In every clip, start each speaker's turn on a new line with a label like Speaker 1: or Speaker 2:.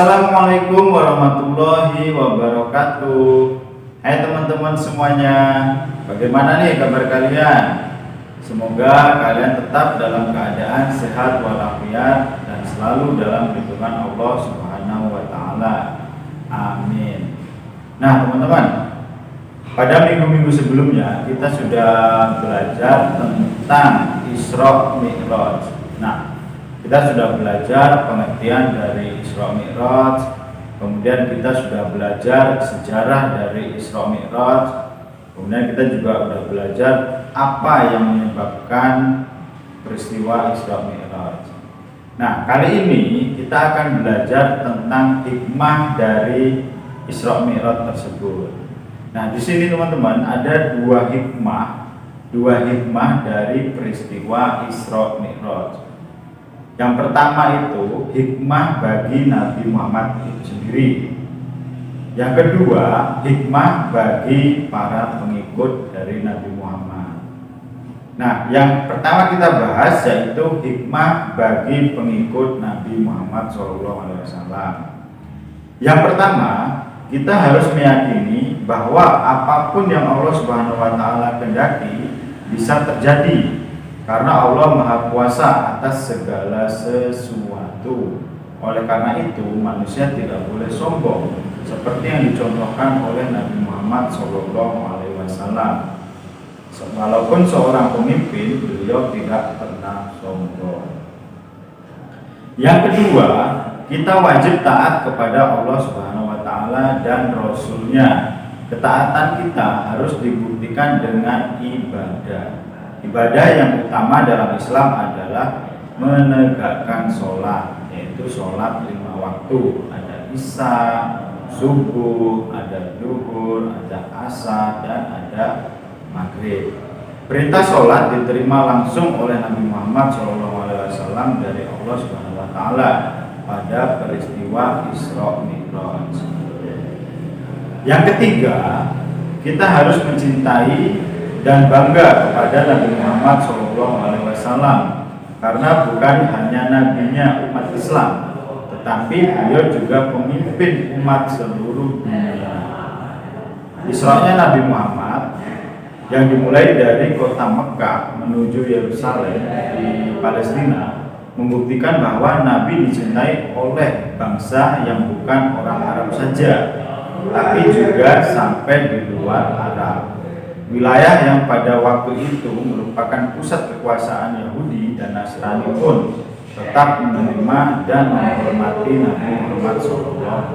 Speaker 1: Assalamualaikum warahmatullahi wabarakatuh. Hai teman-teman semuanya, bagaimana nih kabar kalian? Semoga kalian tetap dalam keadaan sehat walafiat dan selalu dalam lindungan Allah Subhanahu wa taala. Amin. Nah, teman-teman, pada minggu-minggu sebelumnya kita sudah belajar tentang Isra Mi'raj. Nah, kita sudah belajar pengertian dari Isra Mi'raj, kemudian kita sudah belajar sejarah dari Isra Mi'raj, kemudian kita juga sudah belajar apa yang menyebabkan peristiwa Isra Mi'raj. Nah, kali ini kita akan belajar tentang hikmah dari Isra Mi'raj tersebut. Nah, di sini teman-teman ada dua hikmah dari peristiwa Isra Mi'raj. Yang pertama itu hikmah bagi Nabi Muhammad itu sendiri. Yang kedua, hikmah bagi para pengikut dari Nabi Muhammad. Nah, yang pertama kita bahas yaitu hikmah bagi pengikut Nabi Muhammad SAW. Yang pertama, kita harus meyakini bahwa apapun yang Allah Subhanahu wa taala kehendaki bisa terjadi. Karena Allah Maha Kuasa atas segala sesuatu. Oleh karena itu manusia tidak boleh sombong, seperti yang dicontohkan oleh Nabi Muhammad SAW. Walaupun seorang pemimpin, beliau tidak pernah sombong. Yang kedua, kita wajib taat kepada Allah Subhanahu wa taala dan Rasul-Nya. Ketaatan kita harus dibuktikan dengan ibadah. Ibadah yang utama dalam Islam adalah menegakkan sholat, yaitu sholat 5 waktu. Ada Isya, subuh, ada zuhur, ada asar, dan ada maghrib. Perintah sholat diterima langsung oleh Nabi Muhammad SAW dari Allah Subhanahu wa taala pada peristiwa Isra Mi'raj. Yang ketiga, kita harus mencintai dan bangga kepada Nabi Muhammad SAW, karena bukan hanya nabinya umat Islam, tetapi beliau juga pemimpin umat seluruh dunia. Isra'nya Nabi Muhammad yang dimulai dari kota Mekah menuju Yerusalem di Palestina membuktikan bahwa Nabi dicintai oleh bangsa yang bukan orang Arab saja, tapi juga sampai di luar Arab. Wilayah yang pada waktu itu merupakan pusat kekuasaan Yahudi dan Nasrani pun tetap menerima dan menghormati Nabi Muhammad SAW.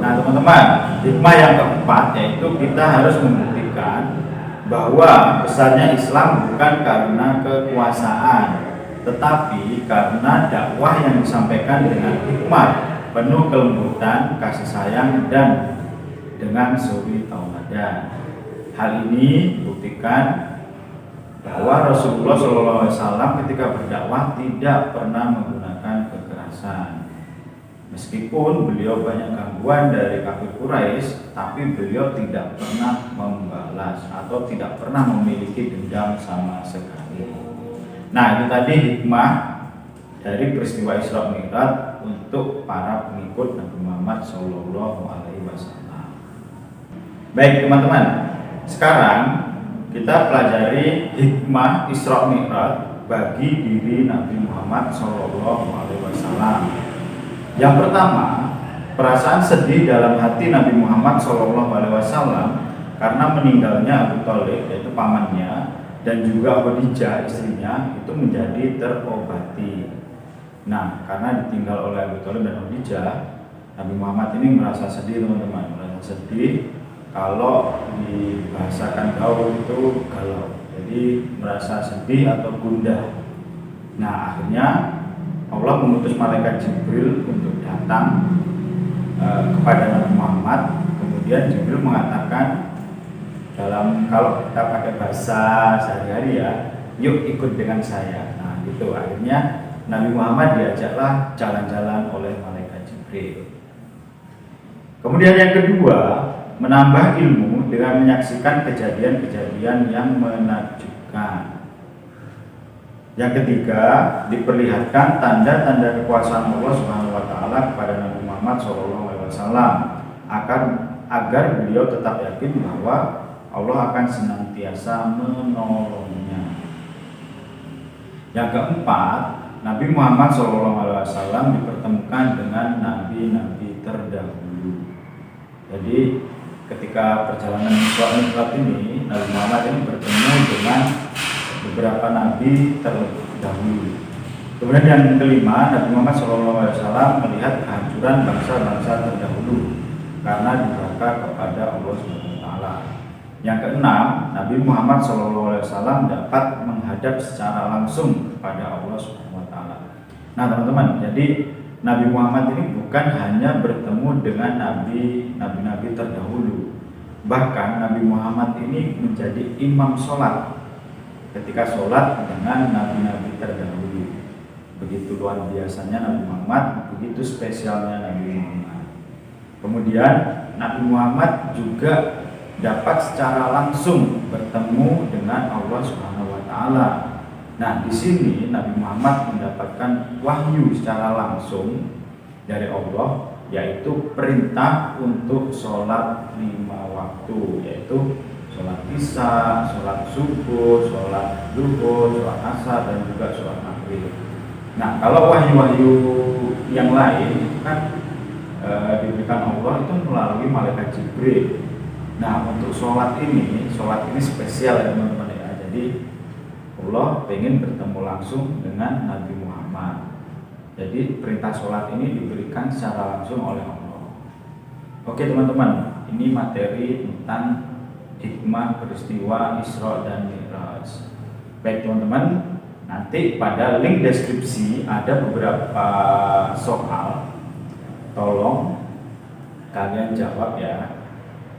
Speaker 1: Nah, teman-teman, hikmah yang keempat yaitu kita harus membuktikan bahwa besarnya Islam bukan karena kekuasaan, tetapi karena dakwah yang disampaikan dengan hikmah, penuh kelembutan, kasih sayang, dan dengan suri tauladan. Hal ini buktikan bahwa Rasulullah SAW ketika berdakwah tidak pernah menggunakan kekerasan. Meskipun beliau banyak gangguan dari kafir Quraisy, tapi beliau tidak pernah membalas atau tidak pernah memiliki dendam sama sekali. Nah, itu tadi hikmah dari peristiwa Isra Mi'raj untuk para pengikut Nabi Muhammad SAW. Baik teman-teman, sekarang kita pelajari hikmah Isra Mi'raj bagi diri Nabi Muhammad SAW. Yang pertama, perasaan sedih dalam hati Nabi Muhammad SAW karena meninggalnya Abu Thalib, yaitu pamannya, dan juga Khadijah istrinya itu menjadi terobati. Nah, karena ditinggal oleh Abu Thalib dan Khadijah, Nabi Muhammad ini merasa sedih teman-teman, merasa sedih. Kalau dibahasakan gaul itu galau, jadi merasa sedih atau gundah. Nah, akhirnya Allah mengutus malaikat Jibril untuk datang kepada Nabi Muhammad. Kemudian Jibril mengatakan, kalau kita pakai bahasa sehari-hari ya, yuk ikut dengan saya. Nah, gitu. Akhirnya Nabi Muhammad diajaklah jalan-jalan oleh malaikat Jibril. Kemudian yang kedua, menambah ilmu dengan menyaksikan kejadian-kejadian yang menakjubkan. Yang ketiga, diperlihatkan tanda-tanda kekuasaan Allah Subhanahu wa taala kepada Nabi Muhammad SAW agar beliau tetap yakin bahwa Allah akan senantiasa menolongnya. Yang keempat, Nabi Muhammad SAW dipertemukan dengan nabi-nabi terdahulu. Jadi ketika perjalanan Isra Mi'raj ini, Nabi Muhammad ini bertemu dengan beberapa nabi terdahulu. Kemudian yang kelima, Nabi Muhammad SAW melihat kehancuran bangsa-bangsa terdahulu karena durhaka kepada Allah SWT. Yang keenam, Nabi Muhammad SAW dapat menghadap secara langsung kepada Allah SWT. Nah teman-teman, jadi Nabi Muhammad ini bukan hanya bertemu dengan nabi-nabi terdahulu, bahkan Nabi Muhammad ini menjadi imam sholat ketika sholat dengan nabi-nabi terdahulu. Begitu luar biasanya Nabi Muhammad, begitu spesialnya Nabi Muhammad. Kemudian Nabi Muhammad juga dapat secara langsung bertemu dengan Allah Subhanahu wa taala. Nah, di sini Nabi Muhammad mendapatkan wahyu secara langsung dari Allah, yaitu perintah untuk sholat 5 waktu, yaitu sholat isya, sholat subuh, sholat zuhur, sholat asar, dan juga sholat maghrib. Nah, kalau wahyu-wahyu yang lain kan diberikan Allah itu melalui malaikat Jibril. Nah, untuk sholat ini spesial ya teman-teman ya. Jadi Allah ingin bertemu langsung dengan Nabi Muhammad. Jadi perintah sholat ini diberikan secara langsung oleh Allah. Oke teman-teman, ini materi tentang hikmah peristiwa Isra dan Mi'raj. Baik teman-teman, nanti pada link deskripsi ada beberapa soal. Tolong kalian jawab ya.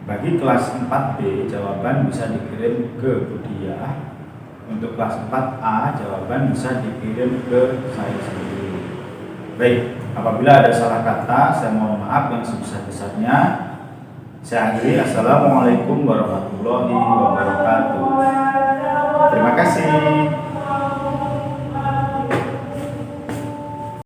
Speaker 1: Bagi kelas 4B, jawaban bisa dikirim ke Budiah. Untuk kelas 4A, jawaban bisa dikirim ke saya sendiri. Baik, apabila ada salah kata, saya mohon maaf yang sebesar-besarnya. Saya akhiri. Assalamualaikum warahmatullahi wabarakatuh. Terima kasih.